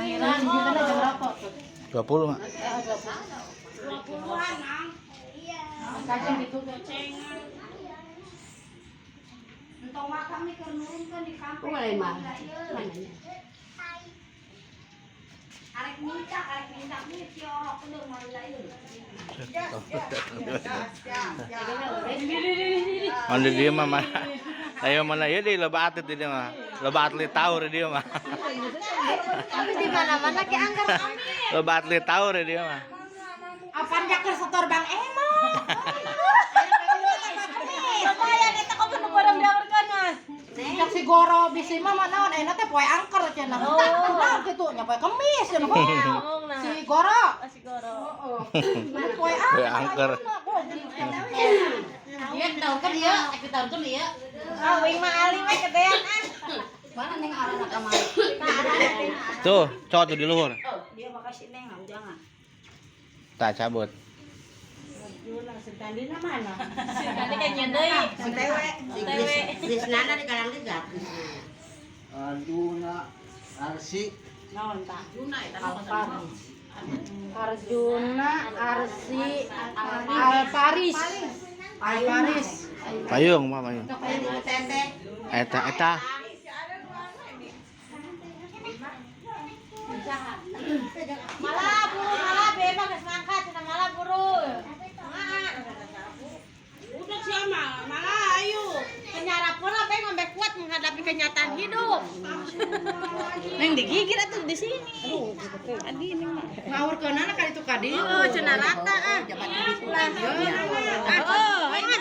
Lahiran kita jam berapa tuh? 20, Mak. 20-an, Ang. Iya. Kacang gitu gocengan. Entong makan nih kenurun kan di kampung. Mulai mah. Arek minta nih tiorok bener mau lain. Mandi dia mah. Ayo mana ya di loba atlet dia mah. Loba atlet tahu dia mah. Tapi di mana-mana ke anggar kami. Loba atlet tahu dia mah. Apaan jaker setor Bang Emo? Lumayan eta kok nu barang dawarkan Mas. Cak si Goro bisi mah naon enak teh poe angker cenah. Nah kitu nya poe kemis cenah. Si Goro. Si Goro. Heeh. Poe angker. Iya tahu kan dia, tahu kan dia. Ah, wing mah ali we kedean ah. Mana ning arana kamari. Tuh, cowok tuh di luhur. Dia makasih neng jangan. Tak cabut. Julang sentandina mana? Tadi kan nyendei. Tewe. Di senana di kalang ligat. Arjuna, Arsi, Naon tah? Arjuna, Arsi, Alparis. Alparis. Payung, Mak, payung. Eta. Malah bebas geus mangkat cenah malah buru. Udah siapa? Malah ayo. Penyarapan apa yang sampai kuat menghadapi kenyataan hidup. Neng digigit atuh di sini. Adi neng mah. Ngawur ke anak kali itu kadi. Oh, cenah rata ah. Jabat di pulang. Oh, ayo.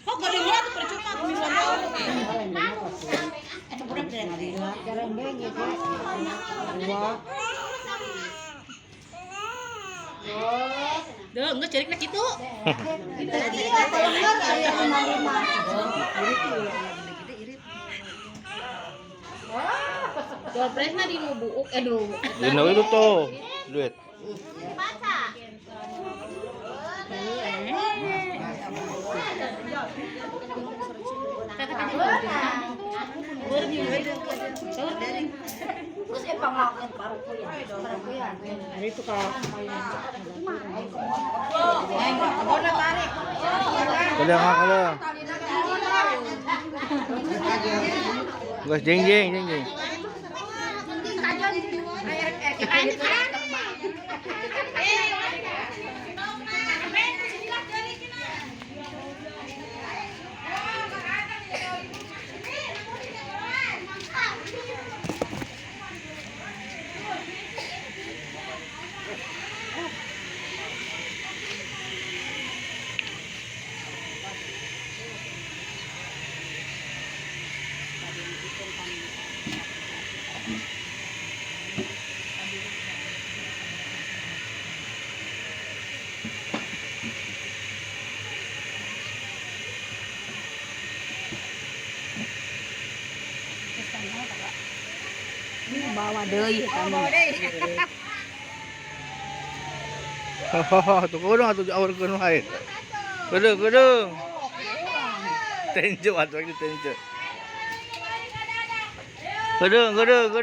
Oh, kau dengar tuh percuma aku bisa tahu. Itu budak dari Nadila. Jarembeng ya, Dua. Duh, enggak cerik nak itu. Dopresna di nu buuk aduh. Dino itu tuh, duit. Baca. Terus panglaken parukuyan. Hari itu kalau Bona tarik. Kada kalau. Gus jeng. Bawa deui kamu. Tuh kudung atuh aurkeun wae. Kudung. Tenjo atuh lagi tenjo. Kudung. Kudung.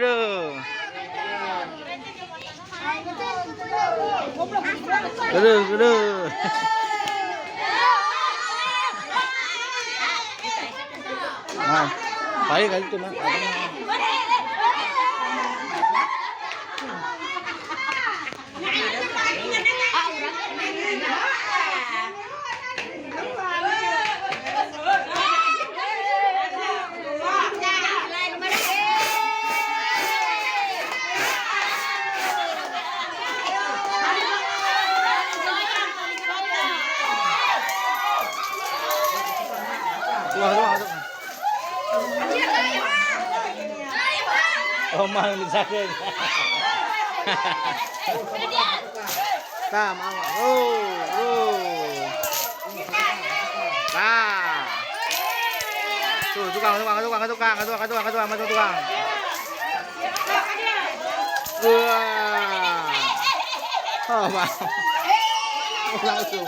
Nah, baik kali itu mah. Tuh. Omang misalkan. Tam, Tuh, tukang. Wah. Oh, wow. Langsung.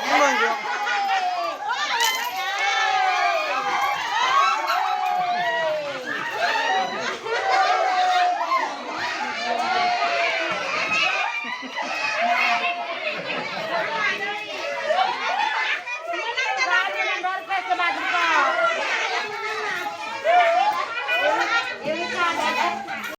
Emang,